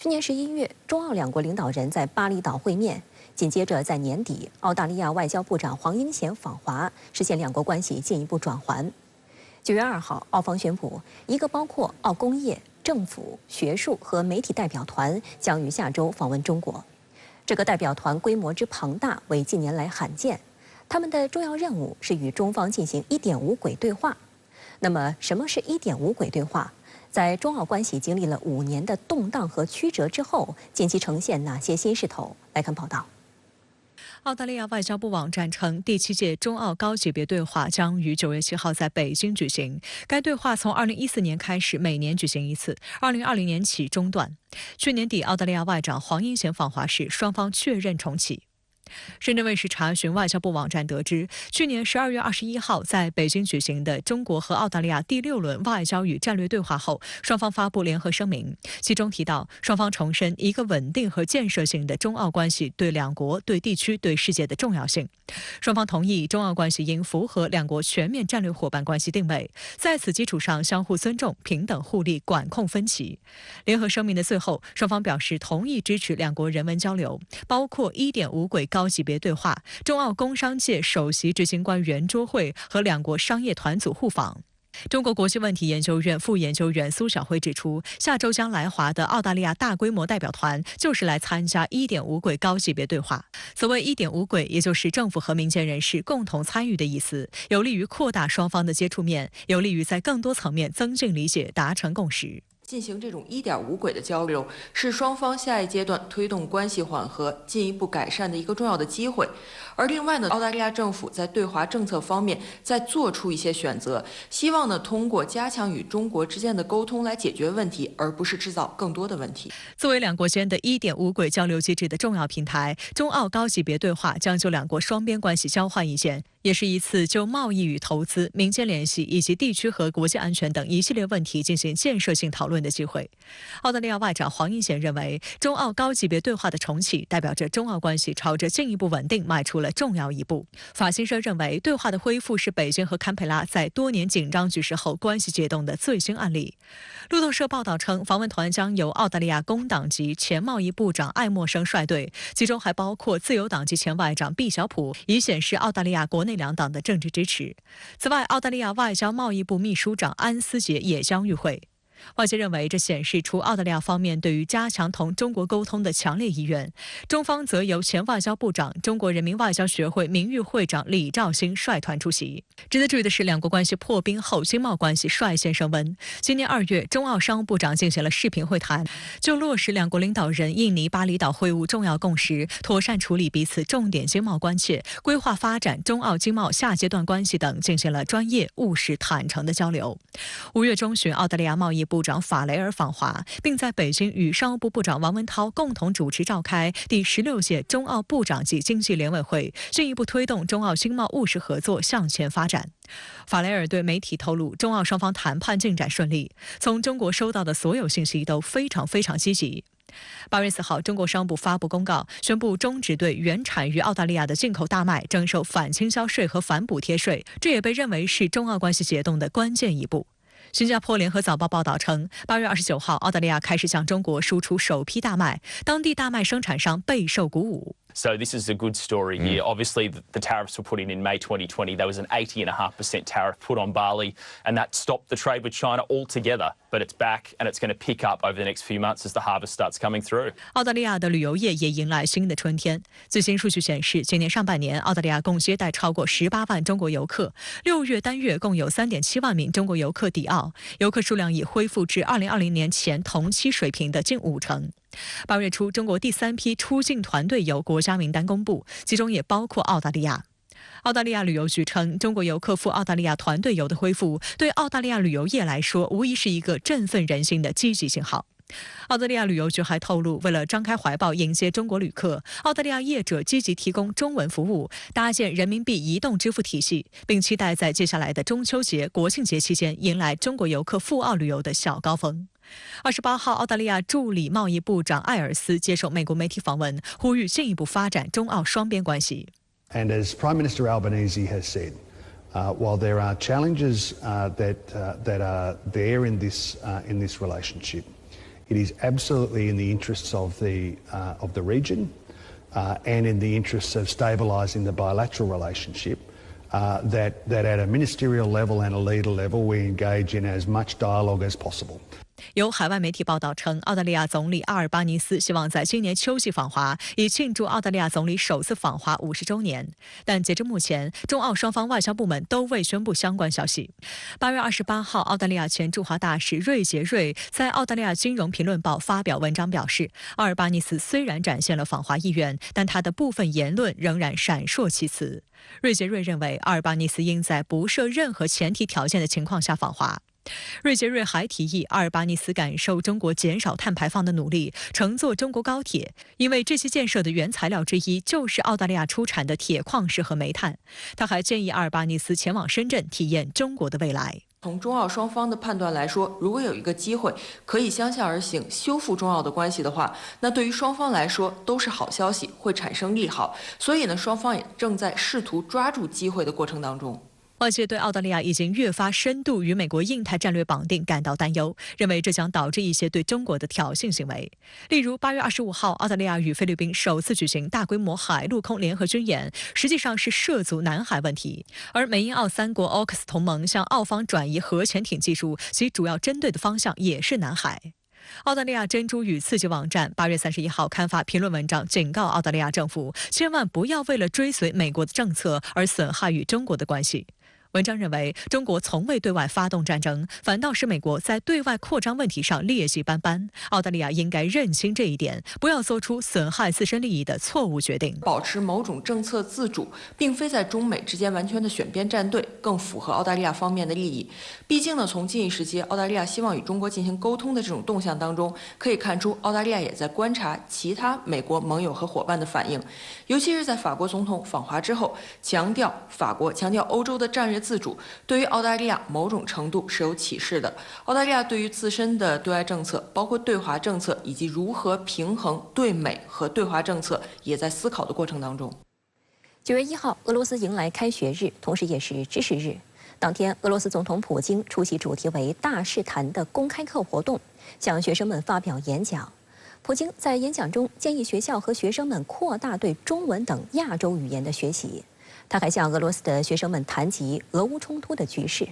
去年11月，中澳两国领导人在巴厘岛会面，紧接着在年底，澳大利亚外交部长黄英贤访华，实现两国关系进一步转圜。9月2号，澳方宣布，一个包括澳工业、政府、学术和媒体代表团将于下周访问中国。这个代表团规模之庞大为近年来罕见，他们的重要任务是与中方进行1.5轨对话。那么，什么是1.5轨对话？在中澳关系经历了5年的动荡和曲折之后，近期呈现哪些新势头？来看报道。澳大利亚外交部网站称，第7届中澳高级别对话将于9月7号在北京举行。该对话从2014年开始，每年举行一次，2020年起中断。去年底，澳大利亚外长黄英贤访华时，双方确认重启。深圳卫视查询外交部网站得知，去年12月21号在北京举行的中国和澳大利亚第6轮外交与战略对话后，双方发布联合声明，其中提到双方重申一个稳定和建设性的中澳关系对两国、对地区、对世界的重要性。双方同意中澳关系应符合两国全面战略伙伴关系定位，在此基础上相互尊重、平等互利、管控分歧。联合声明的最后，双方表示同意支持两国人文交流，包括1.5轨高级别对话、中澳工商界首席执行官圆桌会和两国商业团组互访。中国国际问题研究院副研究员苏晓辉指出，下周将来华的澳大利亚大规模代表团就是来参加1.5轨高级别对话。所谓1.5轨，也就是政府和民间人士共同参与的意思，有利于扩大双方的接触面，有利于在更多层面增进理解、达成共识。进行这种1.5轨的交流，是双方下一阶段推动关系缓和、进一步改善的一个重要的机会。而另外呢，澳大利亚政府在对华政策方面在做出一些选择，希望呢通过加强与中国之间的沟通来解决问题，而不是制造更多的问题。作为两国间的1.5轨交流机制的重要平台，中澳高级别对话将就两国双边关系交换意见，也是一次就贸易与投资、民间联系以及地区和国际安全等一系列问题进行建设性讨论的机会。澳大利亚外长黄英贤认为，中澳高级别对话的重启代表着中澳关系朝着进一步稳定迈出了重要一步。法新社认为，对话的恢复是北京和堪培拉在多年紧张局势后关系解冻的最新案例。路透社报道称，访问团将由澳大利亚工党籍前贸易部长艾默生率队，其中还包括自由党籍前外长毕晓普，以显示澳大利亚国内两党的政治支持。此外，澳大利亚外交贸易部秘书长安思杰也将与会。外界认为，这显示出澳大利亚方面对于加强同中国沟通的强烈意愿。中方则由前外交部长、中国人民外交学会名誉会长李兆兴率团出席。值得注意的是，两国关系破冰后，经贸关系率先升温。今年2月，中澳商务部长进行了视频会谈，就落实两国领导人印尼巴厘岛会晤重要共识、妥善处理彼此重点经贸关切、规划发展中澳经贸下阶段关系等进行了专业、务实、坦诚的交流。5月中旬，澳大利亚贸易部长法雷尔访华，并在北京与商务部部长王文涛共同主持召开第16届中澳部长级经济联委会，进一步推动中澳经贸务实合作向前发展。法雷尔对媒体透露，中澳双方谈判进展顺利，从中国收到的所有信息都非常积极。8月4号，中国商务部发布公告，宣布终止对原产于澳大利亚的进口大麦征收反倾销税和反补贴税，这也被认为是中澳关系解冻的关键一步。新加坡联合早报报道称，8月29号，澳大利亚开始向中国输出首批大麦，当地大麦生产商备受鼓舞。So this is a good story here. Obviously, the tariffs were put in May 2020. There was an 80.5% tariff put on barley, and that stopped the trade with China altogether. But it's back, and it's going to pick up over the next few months as the harvest starts coming through. 澳大利亚的旅游业也迎来新的春天。最新数据显示，今年上半年，澳大利亚共接待超过18万中国游客，6月单月共有3.7万名中国游客抵澳，游客数量已恢复至2020年前同期水平的近50%。8月初，中国第3批出境团队游国家名单公布，其中也包括澳大利亚。澳大利亚旅游局称，中国游客赴澳大利亚团队游的恢复，对澳大利亚旅游业来说，无疑是一个振奋人心的积极信号。澳大利亚旅游局还透露，为了张开怀抱迎接中国旅客，澳大利亚业者积极提供中文服务，搭建人民币移动支付体系，并期待在接下来的中秋节、国庆节期间迎来中国游客赴澳旅游的小高峰。28号，澳大利亚助理贸易部长艾尔斯接受美国媒体访问，呼吁进一步发展中澳双边关系。And as Prime Minister Albanese has said, while there are challenges that are there in this relationship, It is absolutely in the interests of the region and in the interests of stabilising the bilateral relationship that at a ministerial level and a leader level we engage in as much dialogue as possible. 有海外媒体报道称，澳大利亚总理阿尔巴尼斯希望在今年秋季访华，以庆祝澳大利亚总理首次访华50周年。但截至目前，中澳双方外交部门都未宣布相关消息。8月28号，澳大利亚前驻华大使瑞杰瑞在澳大利亚金融评论报发表文章表示，阿尔巴尼斯虽然展现了访华意愿，但他的部分言论仍然闪烁其词。瑞杰瑞认为，阿尔巴尼斯应在不设任何前提条件的情况下访华。瑞杰瑞还提议阿尔巴尼斯感受中国减少碳排放的努力，乘坐中国高铁，因为这些建设的原材料之一就是澳大利亚出产的铁矿石和煤炭。他还建议阿尔巴尼斯前往深圳体验中国的未来。从中澳双方的判断来说，如果有一个机会可以相向而行，修复中澳的关系的话，那对于双方来说都是好消息，会产生利好。所以呢，双方也正在试图抓住机会的过程当中。外界对澳大利亚已经越发深度与美国印太战略绑定感到担忧，认为这将导致一些对中国的挑衅行为。例如8月25号，澳大利亚与菲律宾首次举行大规模海陆空联合军演，实际上是涉足南海问题。而美英澳3国 AUKUS 同盟向澳方转移核潜艇技术，其主要针对的方向也是南海。澳大利亚珍珠与刺激网站8月31号刊发评论文章，警告澳大利亚政府千万不要为了追随美国的政策而损害与中国的关系。文章认为，中国从未对外发动战争，反倒是美国在对外扩张问题上劣迹斑斑。澳大利亚应该认清这一点，不要做出损害自身利益的错误决定。保持某种政策自主，并非在中美之间完全的选边站队，更符合澳大利亚方面的利益。毕竟呢，从近一时期澳大利亚希望与中国进行沟通的这种动向当中，可以看出澳大利亚也在观察其他美国盟友和伙伴的反应，尤其是在法国总统访华之后，法国强调欧洲的战略自主，对于澳大利亚某种程度是有启示的。澳大利亚对于自身的对外政策，包括对华政策以及如何平衡对美和对华政策，也在思考的过程当中。9月1号，俄罗斯迎来开学日，同时也是知识日。当天，俄罗斯总统普京出席主题为“大师谈”的公开课活动，向学生们发表演讲。普京在演讲中建议学校和学生们扩大对中文等亚洲语言的学习。他还向俄罗斯的学生们谈及俄乌冲突的局势。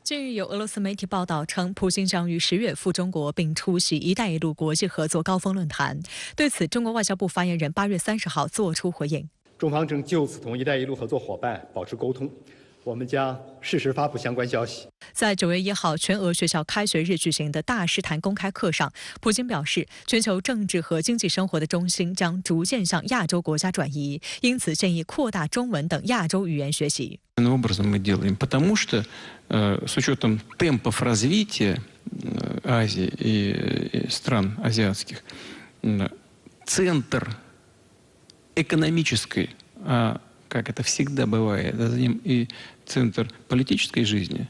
近日有俄罗斯媒体报道称，普京将于10月赴中国，并出席“一带一路”国际合作高峰论坛。对此，中国外交部发言人8月30号作出回应：中方正就此同“一带一路”合作伙伴保持沟通。我们将适时发布相关消息。在9月1号全俄学校开学日举行的大师谈公开课上，普京表示，全球政治和经济生活的中心将逐渐向亚洲国家转移，因此建议扩大中文等亚洲语言学习。Потому что с учетом темпов развития Азии и стран азиатских, центр экономической, как это всегда бывает, а за ним и центр политической жизни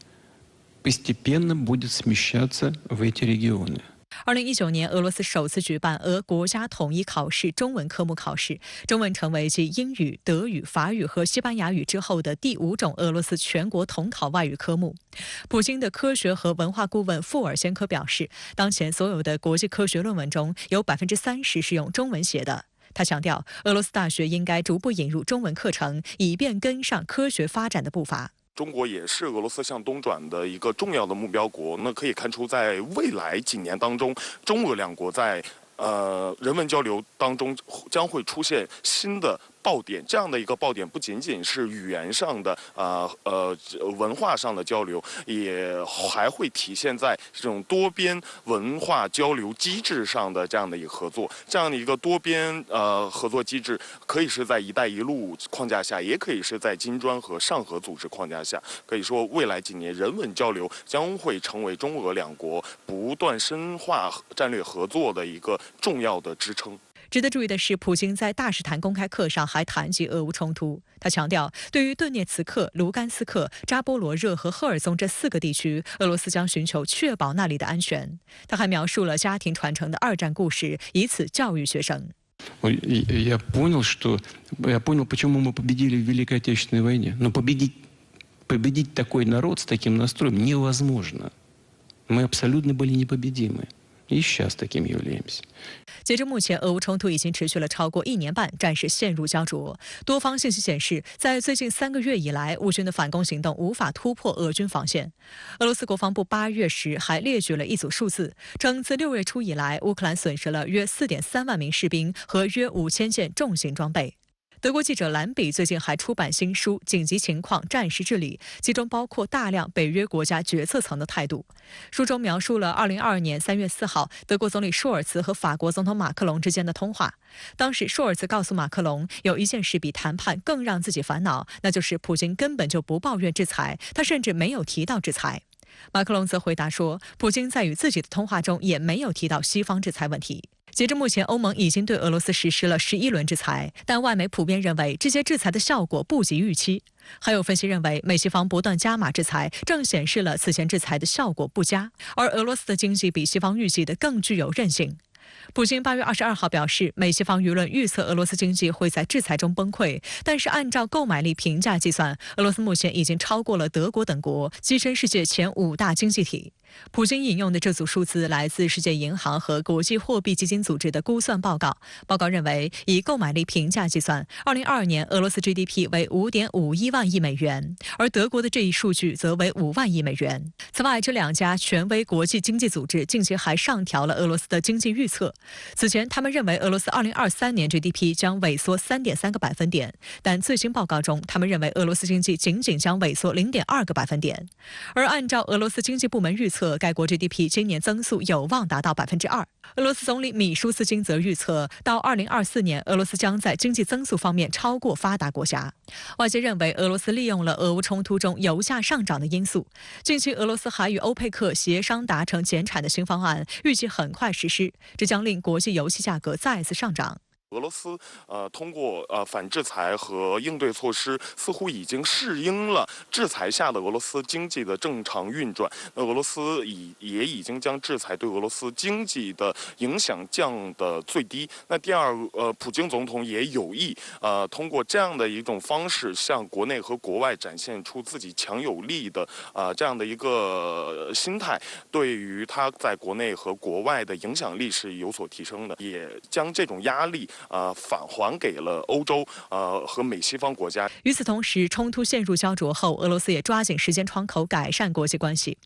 постепенно будет смещаться в эти регионы. 2019年，俄罗斯首次举办俄国家统一考试中文科目考试，中文成为继英语、德语、法语和西班牙语之后的第5种俄罗斯全国统考外语科目。普京的科学和文化顾问富尔先科表示，当前所有的国际科学论文中有30%是用中文写的。他强调，俄罗斯大学应该逐步引入中文课程，以便跟上科学发展的步伐。中国也是俄罗斯向东转的一个重要的目标国。那可以看出，在未来几年当中，中俄两国在人文交流当中将会出现新的爆点。这样的一个爆点不仅仅是语言上的文化上的交流，也还会体现在这种多边文化交流机制上的这样的一个合作。这样的一个多边合作机制，可以是在“一带一路”框架下，也可以是在金砖和上合组织框架下。可以说，未来几年人文交流将会成为中俄两国不断深化战略合作的一个重要的支撑。值得注意的是，普京在大使谈公开课上还谈及俄乌冲突。他强调，对于顿涅茨克、卢甘斯克、扎波罗热和赫尔松这4个地区，俄罗斯将寻求确保那里的安全。他还描述了家庭传承的2战故事，以此教育学生。Я понял, почему мы победили в Великой Отечественной войне. Но победить такой народ с таким настроем невозможно. Мы абсолютно были непобедимы. И сейчас таким являемся. 截至目前，俄乌冲突已经持续了超过1年半，战事陷入焦灼。多方信息显示，在最近3个月以来，乌军的反攻行动无法突破俄军防线。俄罗斯国防部8月时还列举了一组数字，称自6月初以来，乌克兰损失了约4.3万名士兵和约5000件重型装备。德国记者兰比最近还出版新书《紧急情况战时治理》，其中包括大量北约国家决策层的态度。书中描述了2022年3月4号德国总理舒尔茨和法国总统马克龙之间的通话。当时舒尔茨告诉马克龙，有一件事比谈判更让自己烦恼，那就是普京根本就不抱怨制裁，他甚至没有提到制裁。马克龙则回答说，普京在与自己的通话中也没有提到西方制裁问题。截至目前，欧盟已经对俄罗斯实施了11轮制裁，但外媒普遍认为这些制裁的效果不及预期。还有分析认为，美西方不断加码制裁，正显示了此前制裁的效果不佳，而俄罗斯的经济比西方预计的更具有韧性。普京8月22号表示，美西方舆论预测俄罗斯经济会在制裁中崩溃，但是按照购买力评价计算，俄罗斯目前已经超过了德国等国，跻身世界前5大经济体。普京引用的这组数字来自世界银行和国际货币基金组织的估算报告。报告认为，以购买力评价计算，2022年俄罗斯 GDP 为5.51万亿美元，而德国的这一数据则为5万亿美元。此外，这2家权威国际经济组织近期还上调了俄罗斯的经济预测。此前，他们认为俄罗斯2023年 GDP 将萎缩3.3个百分点，但最新报告中，他们认为俄罗斯经济仅将萎缩0.2个百分点。而按照俄罗斯经济部门预测，该国 GDP 今年增速有望达到2%。俄罗斯总理米舒斯金则预测，到2024年，俄罗斯将在经济增速方面超过发达国家。外界认为，俄罗斯利用了俄乌冲突中油价上涨的因素。近期，俄罗斯还与欧佩克协商达成减产的新方案，预计很快实施，这将令国际油气价格再次上涨。俄罗斯通过反制裁和应对措施，似乎已经适应了制裁下的俄罗斯经济的正常运转。那俄罗斯也已经将制裁对俄罗斯经济的影响降得最低。那第二，普京总统也有意通过这样的一种方式，向国内和国外展现出自己强有力的这样的一个心态，对于他在国内和国外的影响力是有所提升的，也将这种压力返还给了欧洲和美西方国家。与此同时，冲突陷入焦灼后，俄罗斯也抓紧时间窗口改善国际关系。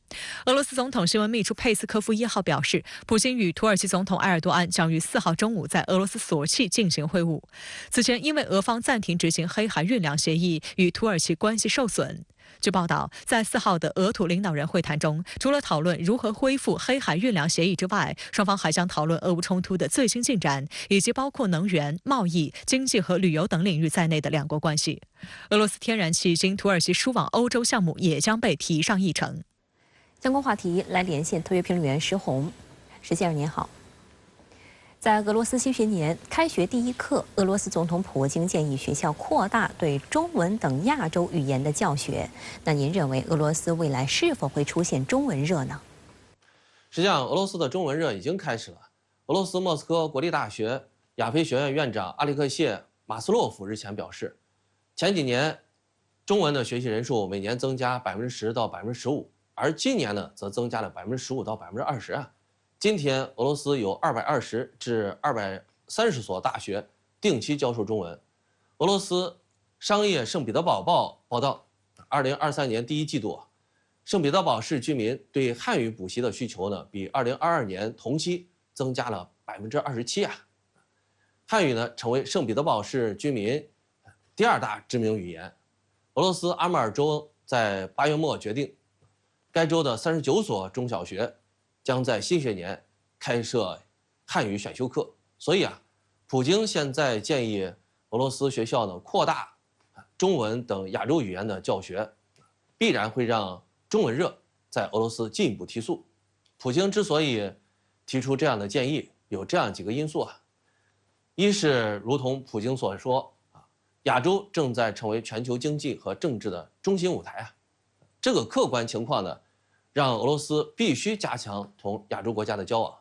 俄罗斯总统新闻秘书佩斯科夫1号表示，普京与土耳其总统埃尔多安将于4号中午在俄罗斯索契进行会晤。此前，因为俄方暂停执行黑海运粮协议，与土耳其关系受损。据报道，在4号的俄土领导人会谈中，除了讨论如何恢复黑海运粮协议之外，双方还将讨论俄乌冲突的最新进展，以及包括能源、贸易、经济和旅游等领域在内的两国关系。俄罗斯天然气经土耳其输往欧洲项目也将被提上议程。相关话题来连线特约评论员石红。石先生您好。在俄罗斯新学年开学第一课，俄罗斯总统普京建议学校扩大对中文等亚洲语言的教学。那您认为俄罗斯未来是否会出现中文热呢？实际上，俄罗斯的中文热已经开始了。俄罗斯莫斯科国立大学亚非学院院长阿列克谢·马斯洛夫日前表示，前几年中文的学习人数每年增加10%到15%，而今年呢则增加了15%到20%啊。今天，俄罗斯有220至230所大学定期教授中文。俄罗斯商业圣彼得堡报报道，2023年第一季度，圣彼得堡市居民对汉语补习的需求呢，比2022年同期增加了27%啊。汉语呢，成为圣彼得堡市居民第2大知名语言。俄罗斯阿穆尔州在8月末决定，该州的39所中小学将在新学年开设汉语选修课，所以普京现在建议俄罗斯学校呢扩大中文等亚洲语言的教学，必然会让中文热在俄罗斯进一步提速。普京之所以提出这样的建议，有这样几个因素一是如同普京所说亚洲正在成为全球经济和政治的中心舞台这个客观情况呢，让俄罗斯必须加强同亚洲国家的交往，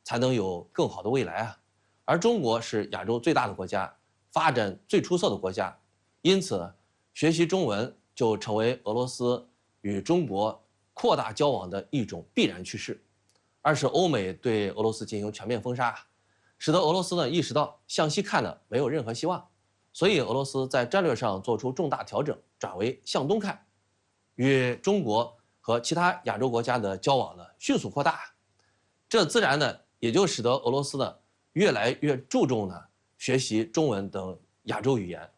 才能有更好的未来而中国是亚洲最大的国家，发展最出色的国家，因此学习中文就成为俄罗斯与中国扩大交往的一种必然趋势。二是欧美对俄罗斯进行全面封杀，使得俄罗斯呢意识到向西看呢没有任何希望，所以俄罗斯在战略上做出重大调整，转为向东看，与中国和其他亚洲国家的交往呢迅速扩大，这自然呢也就使得俄罗斯呢越来越注重呢学习中文等亚洲语言。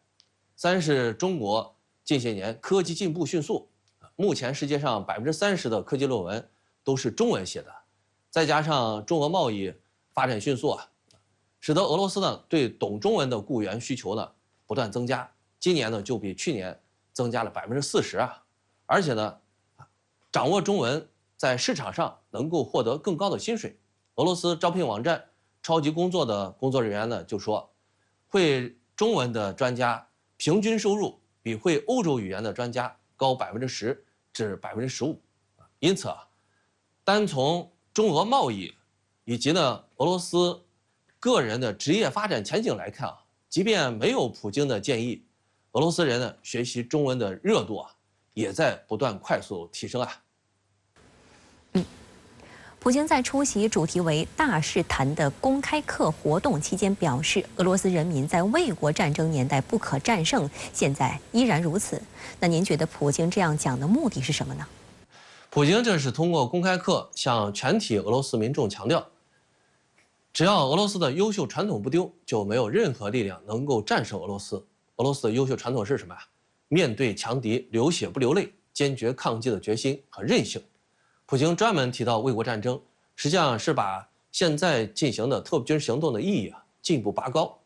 三是中国近些年科技进步迅速，目前世界上30%的科技论文都是中文写的，再加上中俄贸易发展迅速啊，使得俄罗斯呢对懂中文的雇员需求呢不断增加，今年呢就比去年增加了40%啊，而且呢掌握中文在市场上能够获得更高的薪水。俄罗斯招聘网站超级工作的工作人员呢就说，会中文的专家平均收入比会欧洲语言的专家高10%至15%。因此啊，单从中俄贸易以及呢俄罗斯个人的职业发展前景来看啊，即便没有普京的建议，俄罗斯人呢学习中文的热度啊也在不断快速提升啊。普京在出席主题为“大事谈”的公开课活动期间表示，俄罗斯人民在卫国战争年代不可战胜，现在依然如此。那您觉得普京这样讲的目的是什么呢？普京这是通过公开课向全体俄罗斯民众强调，只要俄罗斯的优秀传统不丢，就没有任何力量能够战胜俄罗斯。俄罗斯的优秀传统是什么呀？面对强敌流血不流泪，坚决抗击的决心和韧性。普京专门提到卫国战争，实际上是把现在进行的特军行动的意义进一步拔高，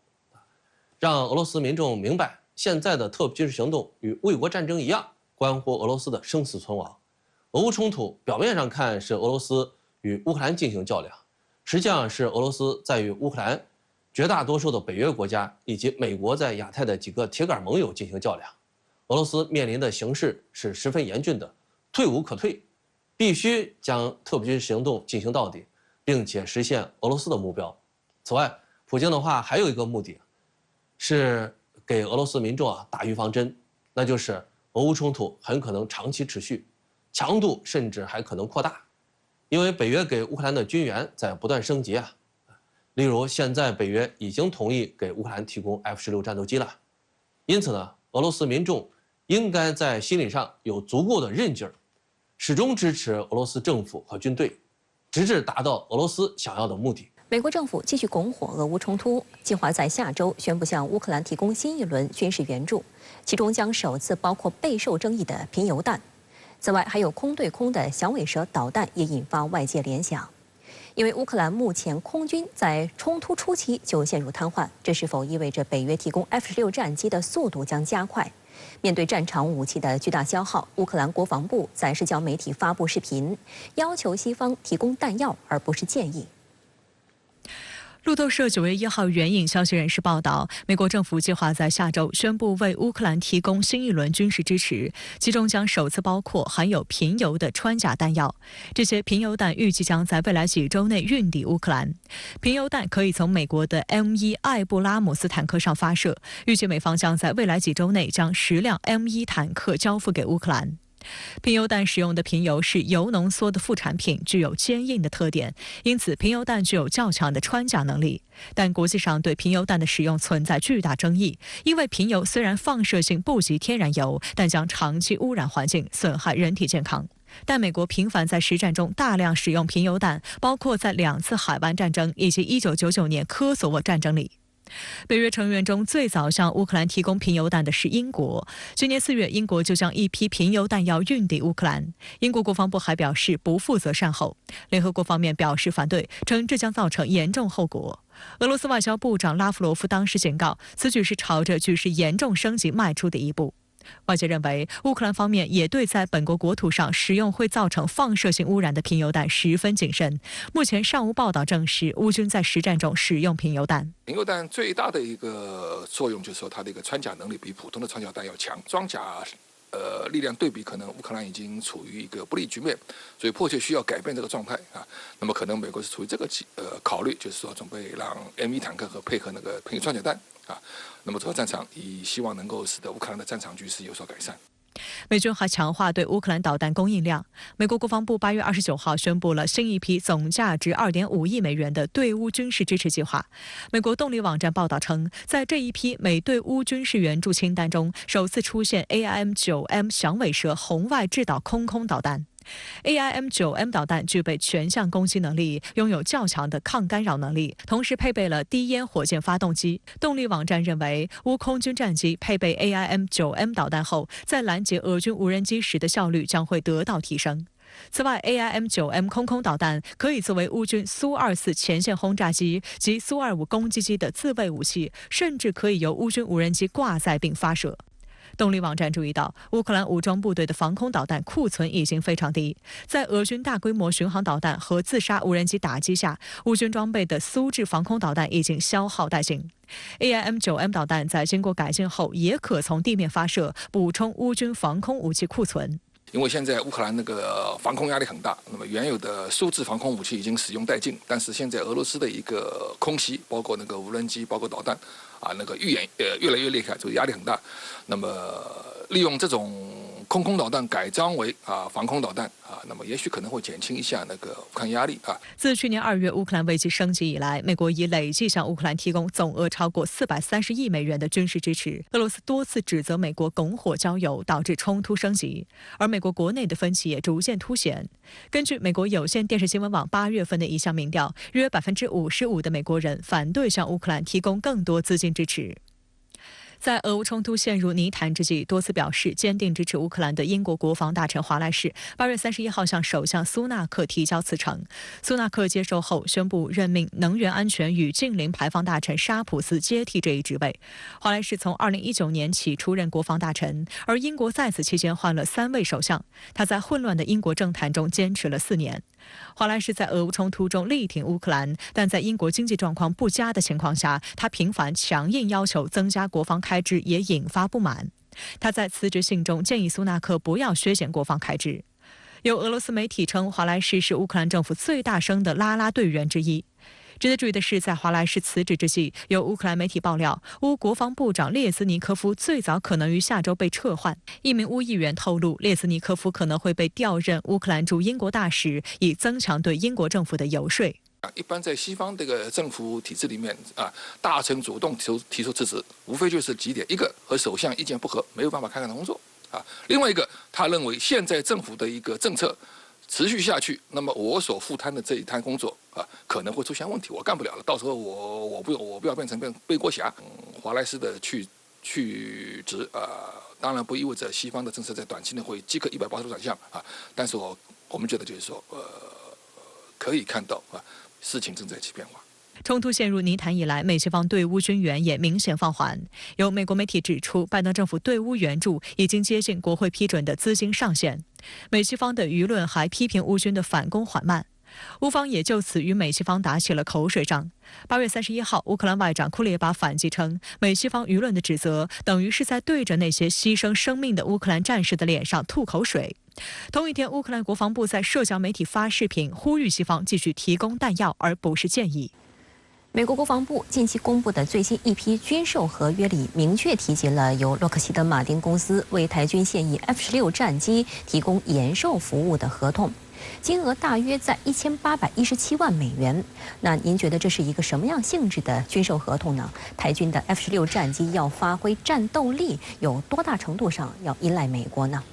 让俄罗斯民众明白，现在的特军事行动与卫国战争一样，关乎俄罗斯的生死存亡。俄乌冲突表面上看是俄罗斯与乌克兰进行较量，实际上是俄罗斯在与乌克兰绝大多数的北约国家以及美国在亚太的几个铁杆盟友进行较量。俄罗斯面临的形势是十分严峻的，退无可退，必须将特军行动进行到底，并且实现俄罗斯的目标。此外，普京的话还有一个目的，是给俄罗斯民众打预防针，那就是俄乌冲突很可能长期持续，强度甚至还可能扩大，因为北约给乌克兰的军援在不断升级啊。例如，现在北约已经同意给乌克兰提供 F-16战斗机了，因此呢，俄罗斯民众应该在心理上有足够的韧劲儿，始终支持俄罗斯政府和军队，直至达到俄罗斯想要的目的。美国政府继续拱火俄乌冲突，计划在下周宣布向乌克兰提供新一轮军事援助，其中将首次包括备受争议的贫铀弹。此外，还有空对空的响尾蛇导弹也引发外界联想。因为乌克兰目前空军在冲突初期就陷入瘫痪，这是否意味着北约提供 F-16战机的速度将加快？面对战场武器的巨大消耗，乌克兰国防部在社交媒体发布视频，要求西方提供弹药，而不是建议。路透社9月1号援引消息人士报道，美国政府计划在下周宣布为乌克兰提供新一轮军事支持，其中将首次包括含有贫铀的穿甲弹药。这些贫铀弹预计将在未来几周内运抵乌克兰。贫铀弹可以从美国的 M1艾布拉姆斯坦克上发射，预计美方将在未来几周内将10辆 M1坦克交付给乌克兰。贫铀弹使用的贫铀是铀浓缩的副产品，具有坚硬的特点，因此贫铀弹具有较强的穿甲能力。但国际上对贫铀弹的使用存在巨大争议，因为贫铀虽然放射性不及天然铀，但将长期污染环境，损害人体健康。但美国频繁在实战中大量使用贫铀弹，包括在2次海湾战争以及1999年科索沃战争里。北约成员中最早向乌克兰提供贫铀弹的是英国。去年4月，英国就将一批贫铀弹药运抵乌克兰。英国国防部还表示不负责善后。联合国方面表示反对，称这将造成严重后果。俄罗斯外交部长拉夫罗夫当时警告，此举是朝着局势严重升级迈出的一步。外界认为，乌克兰方面也对在本国国土上使用会造成放射性污染的贫铀弹十分谨慎。目前尚无报道证实乌军在实战中使用贫铀弹。贫铀弹最大的一个作用就是说，它的一个穿甲能力比普通的穿甲弹要强，装甲力量对比，可能乌克兰已经处于一个不利局面，所以迫切需要改变这个状态啊。那么可能美国是出于这个考虑，就是说准备让 M1坦克和配合那个贫铀穿甲弹啊，那么走到战场，以希望能够使得乌克兰的战场局势有所改善。美军还强化对乌克兰导弹供应量。美国国防部8月29号宣布了新一批总价值2.5亿美元的对乌军事支持计划。美国动力网站报道称，在这一批美对乌军事援助清单中，首次出现 AIM-9M 响尾蛇红外制导空导弹。AIM-9M 导弹具备全向攻击能力，拥有较强的抗干扰能力，同时配备了低烟火箭发动机。动力网站认为，乌空军战机配备 AIM-9M 导弹后，在拦截俄军无人机时的效率将会得到提升。此外 ，AIM-9M 空导弹可以作为乌军苏24前线轰炸机及苏25攻击机的自卫武器，甚至可以由乌军无人机挂载并发射。动力网站注意到，乌克兰武装部队的防空导弹库存已经非常低，在俄军大规模巡航导弹和自杀无人机打击下，乌军装备的苏制防空导弹已经消耗殆尽。AIM-9M 导弹在经过改进后，也可从地面发射，补充乌军防空武器库存。因为现在乌克兰那个防空压力很大，那么原有的苏制防空武器已经使用殆尽，但是现在俄罗斯的一个空袭，包括那个无人机，包括导弹，那个越来越厉害，所以压力很大。那么利用这种空导弹改装为防空导弹那么也许可能会减轻一下那个乌克兰压力自去年2月乌克兰危机升级以来，美国已累计向乌克兰提供总额超过430亿美元的军事支持。俄罗斯多次指责美国拱火浇油，导致冲突升级，而美国国内的分歧也逐渐凸显。根据美国有线电视新闻网8月份的一项民调，约55%的美国人反对向乌克兰提供更多资金支持。在俄乌冲突陷入泥潭之际，多次表示坚定支持乌克兰的英国国防大臣华莱士8月31号向首相苏纳克提交辞呈。苏纳克接受后宣布任命能源安全与净零排放大臣沙普斯接替这一职位。华莱士从2019年起出任国防大臣，而英国在此期间换了3位首相。他在混乱的英国政坛中坚持了4年。华莱士在俄乌冲突中力挺乌克兰，但在英国经济状况不佳的情况下，他频繁强硬要求增加国防开支，也引发不满。他在辞职信中建议苏纳克不要削减国防开支。有俄罗斯媒体称，华莱士是乌克兰政府最大声的啦啦队员之一。值得注意的是，在华莱士辞职之际，有乌克兰媒体爆料，乌国防部长列兹尼科夫最早可能于下周被撤换。一名乌议员透露，列兹尼科夫可能会被调任乌克兰驻英国大使，以增强对英国政府的游说。一般在西方这个政府体制里面大臣主动提出辞职，无非就是几点：一个和首相意见不合，没有办法开展工作另外一个，他认为现在政府的一个政策持续下去，那么我所负担的这一摊工作可能会出现问题，我干不了了，到时候我不要变成背锅侠。华莱士的去职当然不意味着西方的政策在短期内会即刻180度转向但是我们觉得就是说可以看到事情正在起变化。冲突陷入泥潭以来，美西方对乌军援也明显放缓。有美国媒体指出，拜登政府对乌援助已经接近国会批准的资金上限。美西方的舆论还批评乌军的反攻缓慢。乌方也就此与美西方打起了口水仗。8月31号，乌克兰外长库列巴反击称，美西方舆论的指责等于是在对着那些牺牲生命的乌克兰战士的脸上吐口水。同一天，乌克兰国防部在社交媒体发视频，呼吁西方继续提供弹药，而不是建议。美国国防部近期公布的最新一批军售合约里，明确提及了由洛克希德马丁公司为台军现役 F-16战机提供延售服务的合同，金额大约在1817万美元。那您觉得这是一个什么样性质的军售合同呢？台军的 F-16战机要发挥战斗力，有多大程度上要依赖美国呢？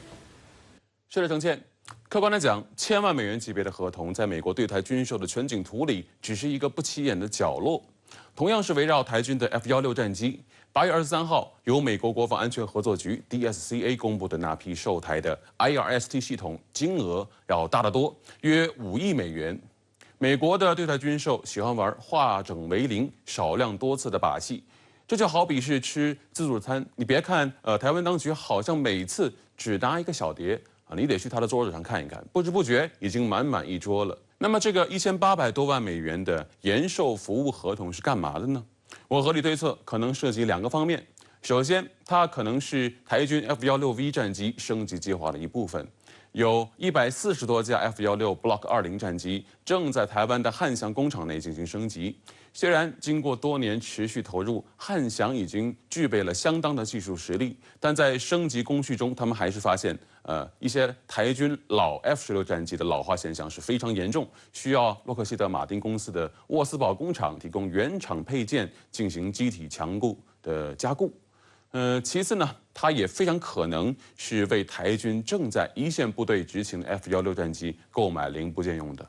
是的，程倩。客观来讲，千万美元级别的合同，在美国对台军售的全景图里，只是一个不起眼的角落。同样是围绕台军的 F-16战机，8月23号由美国国防安全合作局 DSCA 公布的那批售台的 IRST 系统，金额要大得多，约5亿美元。美国的对台军售喜欢玩化整为零、少量多次的把戏，这就好比是吃自助餐，你别看台湾当局好像每次只拿一个小碟。你得去他的桌子上看一看，不知不觉已经满满一桌了。那么这个1800多万美元的延售服务合同是干嘛的呢？我合理推测，可能涉及2个方面。首先，它可能是台军 F-16V 战机升级计划的一部分，有140多架 F-16 Block 20战机正在台湾的汉翔工厂内进行升级。虽然经过多年持续投入，汉翔已经具备了相当的技术实力，但在升级工序中，他们还是发现，一些台军老 F-16战机的老化现象是非常严重，需要洛克希德马丁公司的沃斯堡工厂提供原厂配件进行机体强固的加固。其次呢，它也非常可能是为台军正在一线部队执勤的 F-16战机购买零部件用的。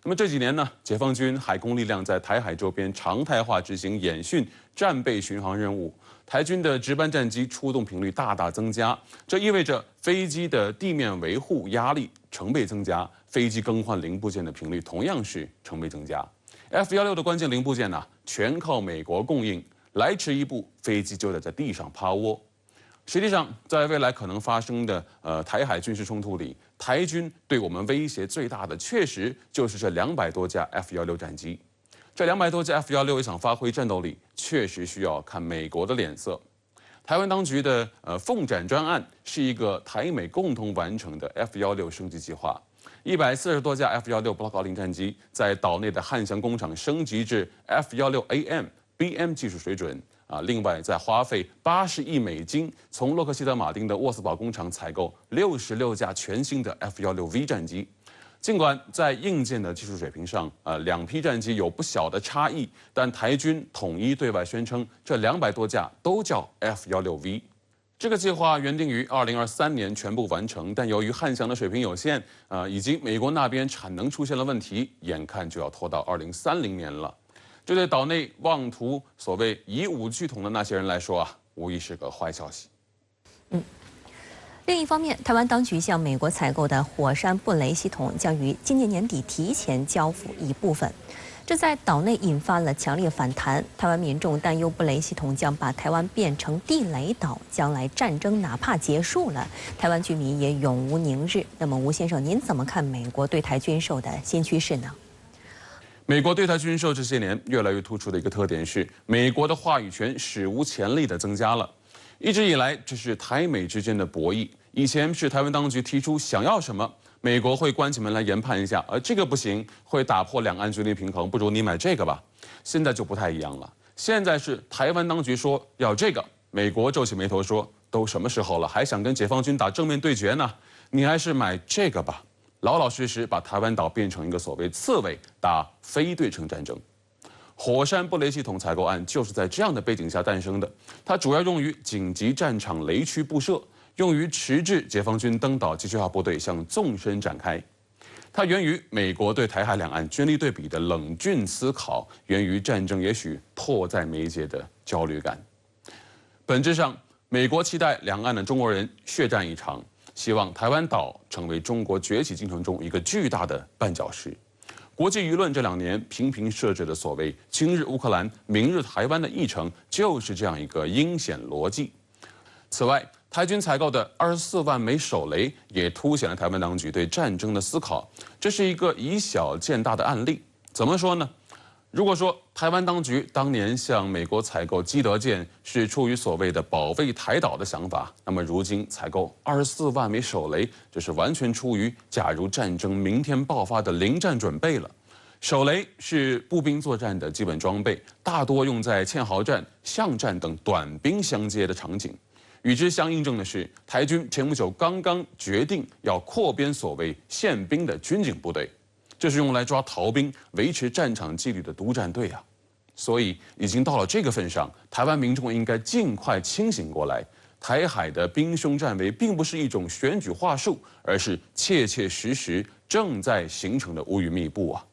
那么这几年呢，解放军海空力量在台海周边常态化执行演训、战备巡航任务，台军的值班战机出动频率大大增加，这意味着飞机的地面维护压力成倍增加，飞机更换零部件的频率同样是成倍增加。F-16的关键零部件呢，全靠美国供应，来迟一步，飞机就得在地上趴窝。实际上，在未来可能发生的台海军事冲突里，台军对我们威胁最大的，确实就是这200多架 F-16战机。这200多架 F-16也想发挥战斗力，确实需要看美国的脸色。台湾当局的凤展专案是一个台美共同完成的 F-16升级计划。140多架 F-16 Block 20战机在岛内的汉翔工厂升级至 F-16AM、BM 技术水准。另外，再花费80亿美金，从洛克希德马丁的沃斯堡工厂采购66架全新的 F-16V 战机。尽管在硬件的技术水平上，两批战机有不小的差异，但台军统一对外宣称，这200多架都叫 F-16V。这个计划原定于2023年全部完成，但由于汉翔的水平有限，以及美国那边产能出现了问题，眼看就要拖到2030年了。这对岛内妄图所谓以武拒统的那些人来说无疑是个坏消息。另一方面，台湾当局向美国采购的火山布雷系统将于今年年底提前交付一部分，这在岛内引发了强烈反弹。台湾民众担忧布雷系统将把台湾变成地雷岛，将来战争哪怕结束了，台湾居民也永无宁日。那么，吴先生，您怎么看美国对台军售的新趋势呢？美国对台军售这些年越来越突出的一个特点是，美国的话语权史无前例地增加了。一直以来，这是台美之间的博弈。以前是台湾当局提出想要什么，美国会关起门来研判一下，这个不行，会打破两岸军力平衡，不如你买这个吧。现在就不太一样了，现在是台湾当局说要这个，美国皱起眉头说，都什么时候了，还想跟解放军打正面对决呢？你还是买这个吧。老老实实把台湾岛变成一个所谓刺猬，打非对称战争。火山布雷系统采购案就是在这样的背景下诞生的，它主要用于紧急战场雷区布设，用于迟滞解放军登岛机械化部队向纵深展开。它源于美国对台海两岸军力对比的冷峻思考，源于战争也许迫在眉睫的焦虑感。本质上，美国期待两岸的中国人血战一场，希望台湾岛成为中国崛起进程中一个巨大的绊脚石。国际舆论这2年频频设置的所谓“今日乌克兰，明日台湾”的议程，就是这样一个阴险逻辑。此外，台军采购的24万枚手雷也凸显了台湾当局对战争的思考。这是一个以小见大的案例。怎么说呢？如果说台湾当局当年向美国采购基德舰是出于所谓的保卫台岛的想法，那么如今采购24万枚手雷，这是完全出于假如战争明天爆发的临战准备了。手雷是步兵作战的基本装备，大多用在堑壕战、巷战等短兵相接的场景。与之相映证的是，台军前不久刚刚决定要扩编所谓宪兵的军警部队，这是用来抓逃兵、维持战场纪律的督战队啊。所以已经到了这个份上，台湾民众应该尽快清醒过来。台海的兵凶战危并不是一种选举话术，而是切切实实正在形成的乌云密布啊。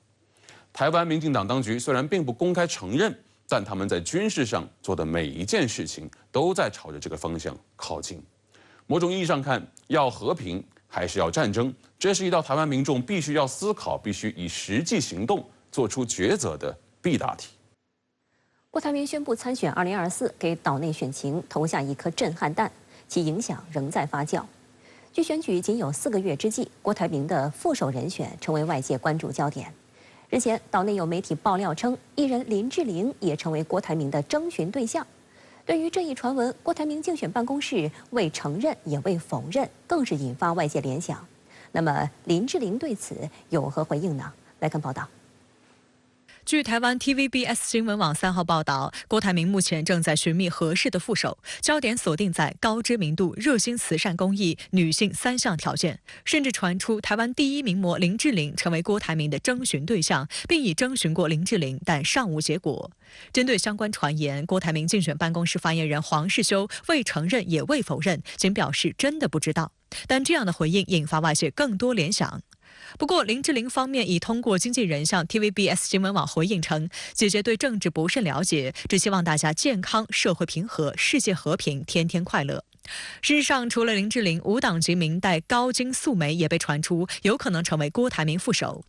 台湾民进党当局虽然并不公开承认，但他们在军事上做的每一件事情都在朝着这个方向靠近。某种意义上看，要和平还是要战争，这是一道台湾民众必须要思考、必须以实际行动做出抉择的必答题。郭台铭宣布参选2024，给岛内选情投下一颗震撼弹，其影响仍在发酵。距选举仅有4个月之际，郭台铭的副手人选成为外界关注焦点。日前，岛内有媒体爆料称，艺人林志玲也成为郭台铭的征询对象。对于这一传闻，郭台铭竞选办公室未承认也未否认，更是引发外界联想。那么林志玲对此有何回应呢？来看报道。据台湾 TVBS 新闻网3号报道，郭台铭目前正在寻觅合适的副手，焦点锁定在高知名度、热心慈善公益、女性3项条件，甚至传出台湾第一名模林志玲成为郭台铭的征询对象，并已征询过林志玲，但尚无结果。针对相关传言，郭台铭竞选办公室发言人黄世修未承认也未否认，仅表示真的不知道。但这样的回应引发外界更多联想。不过，林志玲方面已通过经纪人向 TVBS 新闻网回应称，姐姐对政治不甚了解，只希望大家健康、社会平和、世界和平，天天快乐。事实上，除了林志玲，无党籍明代高金素梅也被传出有可能成为郭台铭副手。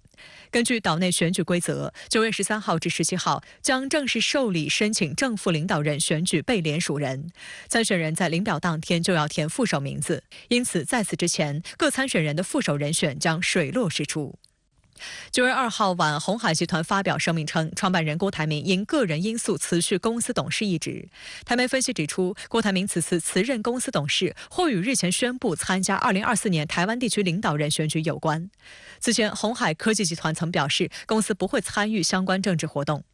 根据岛内选举规则，9月13号至17号将正式受理申请正副领导人选举被联署人，参选人在领表当天就要填副手名字，因此在此之前，各参选人的副手人选将水落石出。9月2号晚，鸿海集团发表声明称，创办人郭台铭因个人因素辞去公司董事一职。台媒分析指出，郭台铭此次辞任公司董事，或与日前宣布参加2024年台湾地区领导人选举有关。此前，鸿海科技集团曾表示，公司不会参与相关政治活动。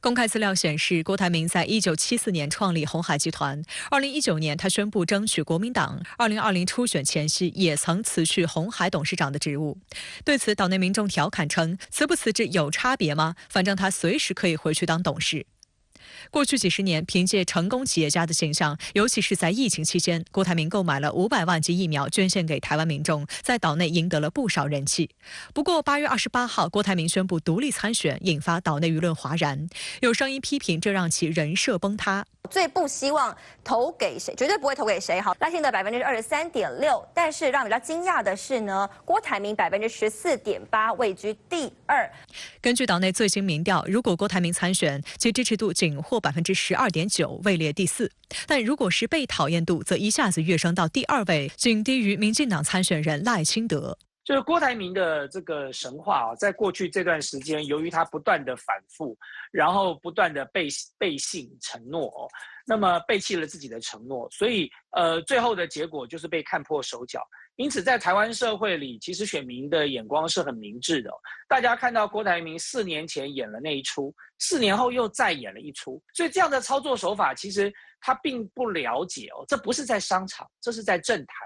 公开资料显示，郭台铭在1974年创立鸿海集团，2019年他宣布争取国民党，2020初选前夕也曾辞去鸿海董事长的职务。对此，岛内民众调侃称，辞不辞职有差别吗？反正他随时可以回去当董事。过去几十年，凭借成功企业家的形象，尤其是在疫情期间，郭台铭购买了500万剂疫苗捐献给台湾民众，在岛内赢得了不少人气。不过8月28号，郭台铭宣布独立参选，引发岛内舆论哗然，有声音批评这让其人设崩塌。最不希望投给谁，绝对不会投给谁。好，赖清德23.6%，但是让比较惊讶的是呢，郭台铭14.8%，位居第2。根据岛内最新民调，如果郭台铭参选，其支持度仅获12.9%，位列第4；但如果是被讨厌度，则一下子跃升到第2位，仅低于民进党参选人赖清德。就是郭台铭的这个神话在过去这段时间，由于他不断的反复，然后不断的背信承诺，那么背弃了自己的承诺，所以最后的结果就是被看破手脚。因此，在台湾社会里，其实选民的眼光是很明智的。大家看到郭台铭4年前演了那一出，4年后又再演了一出，所以这样的操作手法，其实他并不了解这不是在商场，这是在政坛。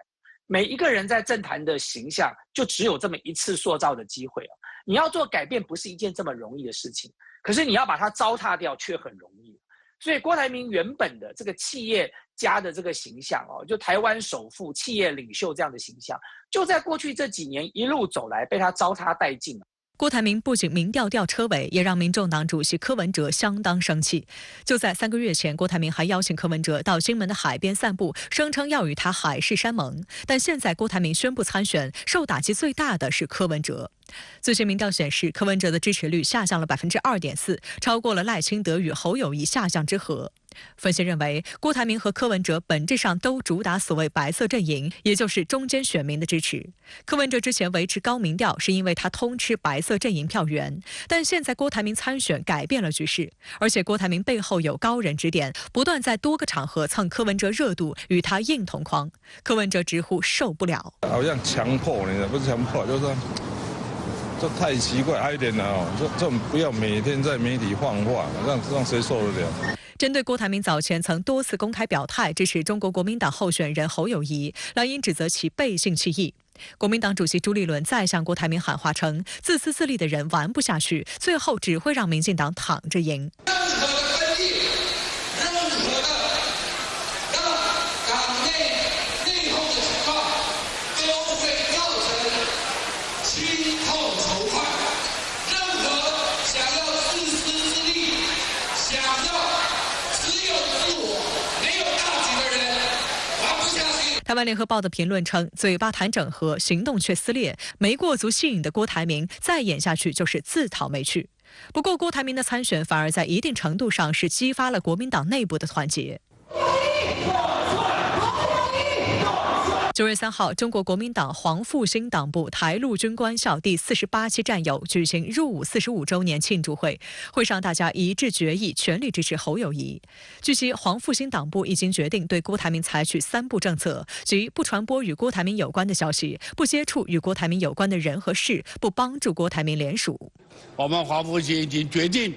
每一个人在政坛的形象就只有这么一次塑造的机会你要做改变不是一件这么容易的事情，可是你要把它糟蹋掉却很容易。所以郭台铭原本的这个企业家的这个形象就台湾首富、企业领袖这样的形象，就在过去这几年一路走来被他糟蹋殆尽了。郭台铭不仅民调吊车尾，也让民众党主席柯文哲相当生气。就在3个月前，郭台铭还邀请柯文哲到金门的海边散步，声称要与他海誓山盟。但现在郭台铭宣布参选，受打击最大的是柯文哲。最新民调显示，柯文哲的支持率下降了2.4%，超过了赖清德与侯友宜下降之和。分析认为，郭台铭和柯文哲本质上都主打所谓白色阵营，也就是中间选民的支持。柯文哲之前维持高民调，是因为他通吃白色阵营票源，但现在郭台铭参选改变了局势，而且郭台铭背后有高人指点，不断在多个场合蹭柯文哲热度，与他硬同框。柯文哲直呼受不了，好像强迫你的，不是强迫，就是说这太奇怪，哀点了这种不要每天在媒体放话，让谁受得了？针对郭台铭早前曾多次公开表态支持中国国民党候选人侯友宜，蓝营指责其背信弃义。国民党主席朱立伦再向郭台铭喊话称，自私自利的人玩不下去，最后只会让民进党躺着赢。台湾联合报的评论称，嘴巴谈整合，行动却撕裂，没过足戏瘾的郭台铭再演下去就是自讨没趣。不过郭台铭的参选反而在一定程度上是激发了国民党内部的团结。9月3号，中国国民党黄复兴党部台陆军官校第48期战友举行入伍45周年庆祝会，会上大家一致决议全力支持侯友宜。据悉，黄复兴党部已经决定对郭台铭采取3步政策，即不传播与郭台铭有关的消息，不接触与郭台铭有关的人和事，不帮助郭台铭联署。我们黄复兴已经决定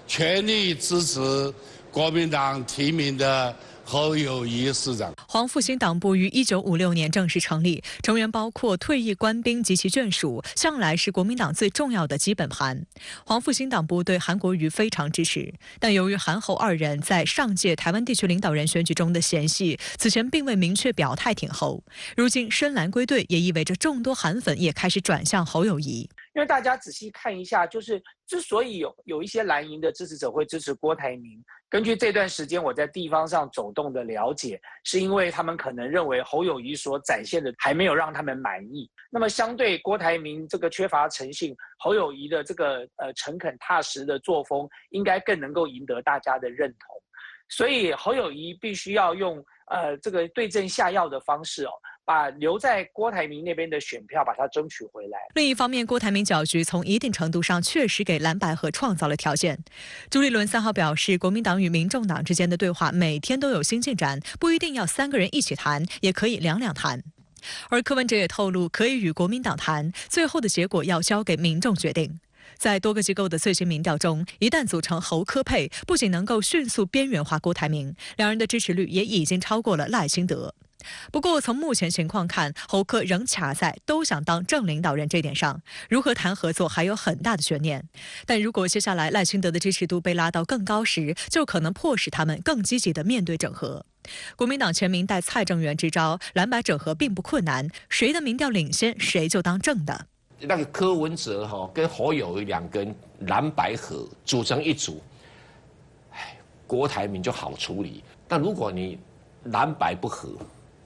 全力支持国民党提名的侯友宜市长。黄复兴党部于1956年正式成立，成员包括退役官兵及其眷属，向来是国民党最重要的基本盘。黄复兴党部对韩国瑜非常支持，但由于韩侯2人在上届台湾地区领导人选举中的嫌隙，此前并未明确表态挺侯。如今深蓝归队，也意味着众多韩粉也开始转向侯友宜。因为大家仔细看一下，就是之所以有一些蓝营的支持者会支持郭台铭，根据这段时间我在地方上走动的了解，是因为他们可能认为侯友宜所展现的还没有让他们满意。那么相对郭台铭这个缺乏诚信，侯友宜的这个诚恳踏实的作风，应该更能够赢得大家的认同。所以侯友宜必须要用这个对症下药的方式把留在郭台铭那边的选票把它争取回来。另一方面，郭台铭搅局从一定程度上确实给蓝白合创造了条件。朱立伦3号表示，国民党与民众党之间的对话每天都有新进展，不一定要3个人一起谈，也可以2两谈。而柯文哲也透露，可以与国民党谈，最后的结果要交给民众决定。在多个机构的最新民调中，一旦组成侯柯配，不仅能够迅速边缘化郭台铭，两人的支持率也已经超过了赖清德。不过，从目前情况看，侯柯仍卡在都想当正领导人这点上，如何谈合作还有很大的悬念。但如果接下来赖清德的支持度被拉到更高时，就可能迫使他们更积极地面对整合。国民党全民带蔡正元之招，蓝白整合并不困难，谁的民调领先，谁就当正的。那个柯文哲跟侯友宜2根蓝白合组成一组，郭台铭就好处理。但如果你蓝白不合，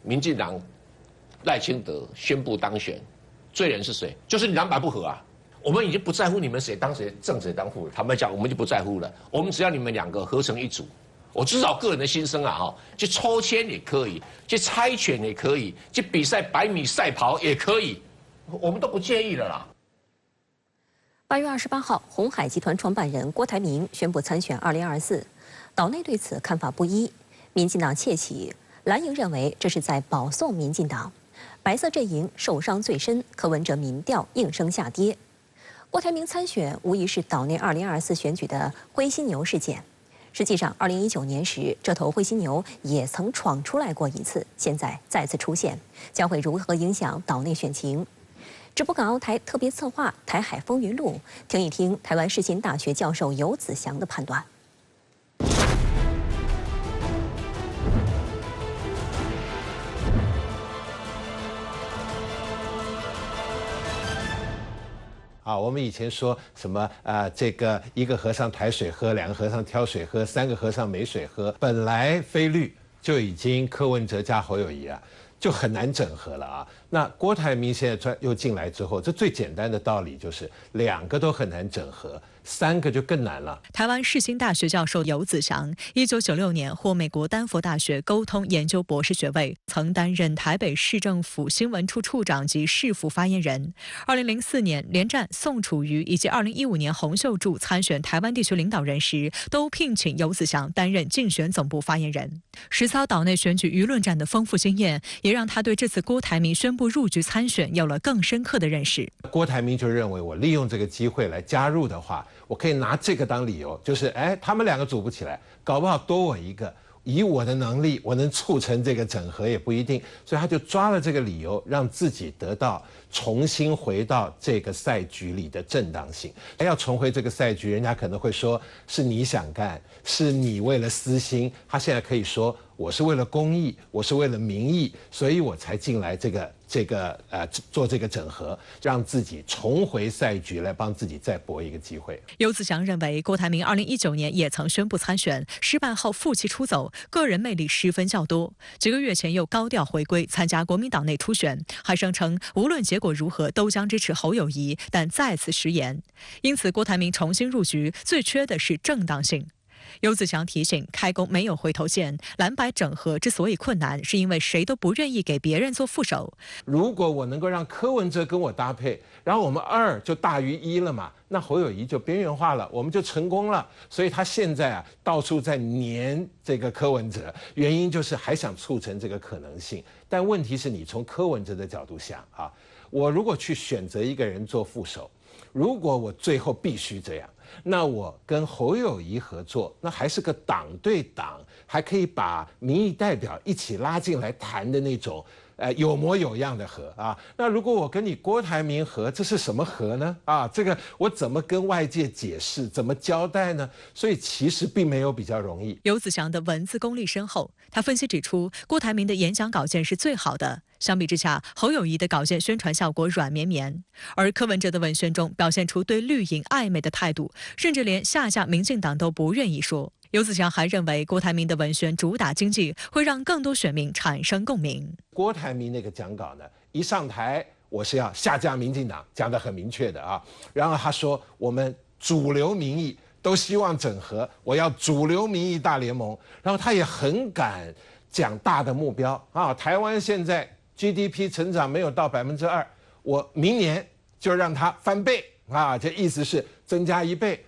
民进党赖清德宣布当选，罪人是谁？就是你蓝白不合啊！我们已经不在乎你们谁当谁正谁当副了，坦白讲，我们就不在乎了。我们只要你们2个合成一组。我至少个人的心声去抽签也可以，去猜拳也可以，去比赛100米赛跑也可以，我们都不介意了啦。8月28号，鸿海集团创办人郭台铭宣布参选2024，岛内对此看法不一。民进党窃喜，蓝营认为这是在保送民进党，白色阵营受伤最深，柯文哲民调应声下跌。郭台铭参选无疑是岛内2024选举的灰犀牛事件。实际上，2019年时，这头灰犀牛也曾闯出来过一次，现在再次出现，将会如何影响岛内选情？直播港澳台特别策划《台海风云录》，听一听台湾世新大学教授游子祥的判断。我们以前说什么这个1个和尚抬水喝，2个和尚挑水喝，3个和尚没水喝。本来非绿就已经柯文哲加侯友宜就很难整合了那郭台铭现在又进来之后，这最简单的道理就是2个都很难整合，3个就更难了。台湾世新大学教授游子祥，1996年获美国丹佛大学沟通研究博士学位，曾担任台北市政府新闻处处长及市府发言人。2004年连战、宋楚瑜以及2015年洪秀柱参选台湾地区领导人时，都聘请游子祥担任竞选总部发言人。实操岛内选举舆论战的丰富经验，也让他对这次郭台铭宣布入局参选有了更深刻的认识。郭台铭就认为，我利用这个机会来加入的话，我可以拿这个当理由，就是他们2个组不起来，搞不好多我一个，以我的能力，我能促成这个整合也不一定，所以他就抓了这个理由，让自己得到重新回到这个赛局里的正当性。要重回这个赛局，人家可能会说是你想干，是你为了私心，他现在可以说我是为了公益，我是为了民意，所以我才进来做这个整合，让自己重回赛局，来帮自己再搏一个机会。游子祥认为，郭台铭2019年也曾宣布参选，失败后负气出走，个人魅力十分较多。几个月前又高调回归参加国民党内初选，还声称无论结果如何都将支持侯友宜，但再次食言。因此，郭台铭重新入局，最缺的是正当性。游子祥提醒，开弓没有回头箭，蓝白整合之所以困难，是因为谁都不愿意给别人做副手。如果我能够让柯文哲跟我搭配，然后我们2就大于1了嘛，那侯友宜就边缘化了，我们就成功了。所以他现在到处在黏这个柯文哲，原因就是还想促成这个可能性。但问题是你从柯文哲的角度想啊，我如果去选择一个人做副手，如果我最后必须这样，那我跟侯友宜合作，那还是个党对党，还可以把民意代表一起拉进来谈的那种，有模有样的和啊。那如果我跟你郭台铭和，这是什么和呢？啊，这个我怎么跟外界解释，怎么交代呢？所以其实并没有比较容易。游子祥的文字功力深厚，他分析指出，郭台铭的演讲稿件是最好的。相比之下，侯友宜的稿件宣传效果软绵绵，而柯文哲的文宣中表现出对绿营暧昧的态度，甚至连下架民进党都不愿意说。游子祥还认为，郭台铭的文宣主打经济，会让更多选民产生共鸣。郭台铭那个讲稿呢，一上台我是要下架民进党，讲得很明确的啊。然后他说，我们主流民意都希望整合，我要主流民意大联盟。然后他也很敢讲大的目标啊，台湾现在GDP 成长没有到2%，我明年就让它翻倍啊！这意思是增加1倍。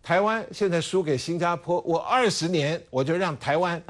台湾现在输给新加坡，我20年我就让台湾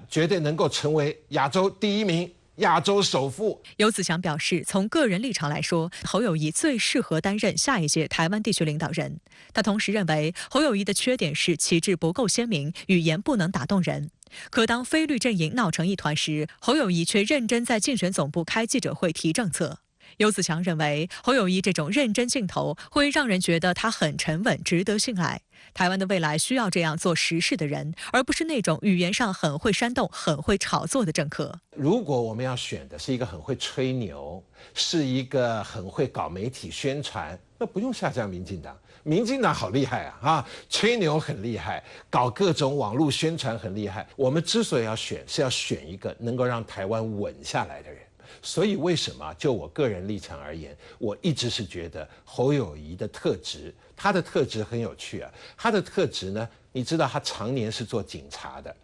绝对能够成为亚洲第1名。亚洲首富。游子祥表示，从个人立场来说，侯友宜最适合担任下一届台湾地区领导人。他同时认为，侯友宜的缺点是旗帜不够鲜明，语言不能打动人。可当非绿阵营闹成一团时，侯友宜却认真在竞选总部开记者会提政策。游子祥认为，侯友宜这种认真劲头会让人觉得他很沉稳，值得信赖。台湾的未来需要这样做实事的人，而不是那种语言上很会煽动、很会炒作的政客。如果我们要选的是一个很会吹牛，是一个很会搞媒体宣传，那不用下架民进党。民进党好厉害啊！吹牛很厉害，搞各种网络宣传很厉害。我们之所以要选，是要选一个能够让台湾稳下来的人。所以为什么就我个人立场而言，我一直是觉得侯友宜的特质，他的特质很有趣啊。他的特质呢，你知道他常年是做警察的。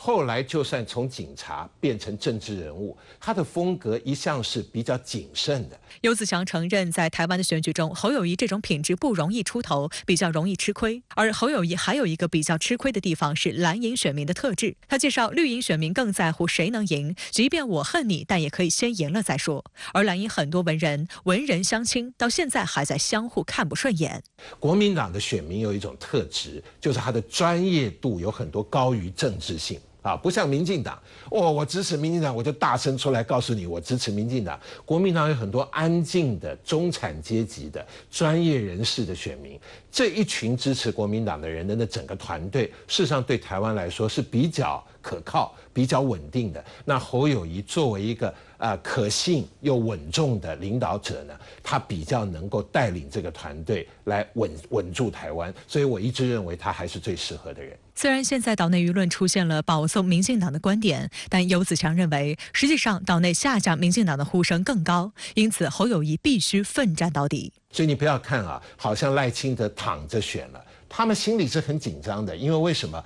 后来就算从警察变成政治人物，他的风格一向是比较谨慎的。游子祥承认，在台湾的选举中，侯友宜这种品质不容易出头，比较容易吃亏。而侯友宜还有一个比较吃亏的地方是蓝营选民的特质。他介绍，绿营选民更在乎谁能赢，即便我恨你，但也可以先赢了再说。而蓝营很多文人相亲，到现在还在相互看不顺眼。国民党的选民有一种特质，就是他的专业度有很多高于政治性。不像民进党，我支持民进党，我就大声出来告诉你我支持民进党。国民党有很多安静的中产阶级的专业人士的选民，这一群支持国民党的人的那整个团队，事实上对台湾来说是比较可靠、比较稳定的。那侯友宜作为一个可信又稳重的领导者呢，他比较能够带领这个团队来稳住台湾，所以我一直认为他还是最适合的人。虽然现在岛内舆论出现了保送民进党的观点，但游子祥认为，实际上岛内下架民进党的呼声更高，因此侯友宜必须奋战到底。所以你不要看好像赖清德躺着选了，他们心里是很紧张的，因为为什么？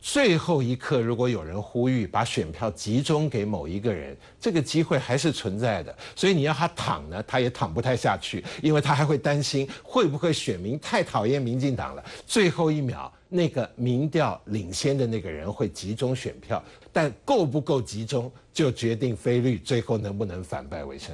最后一刻，如果有人呼吁把选票集中给某一个人，这个机会还是存在的。所以你要他躺呢，他也躺不太下去，因为他还会担心会不会选民太讨厌民进党了，最后一秒那个民调领先的那个人会集中选票，但够不够集中，就决定非绿最后能不能反败为胜。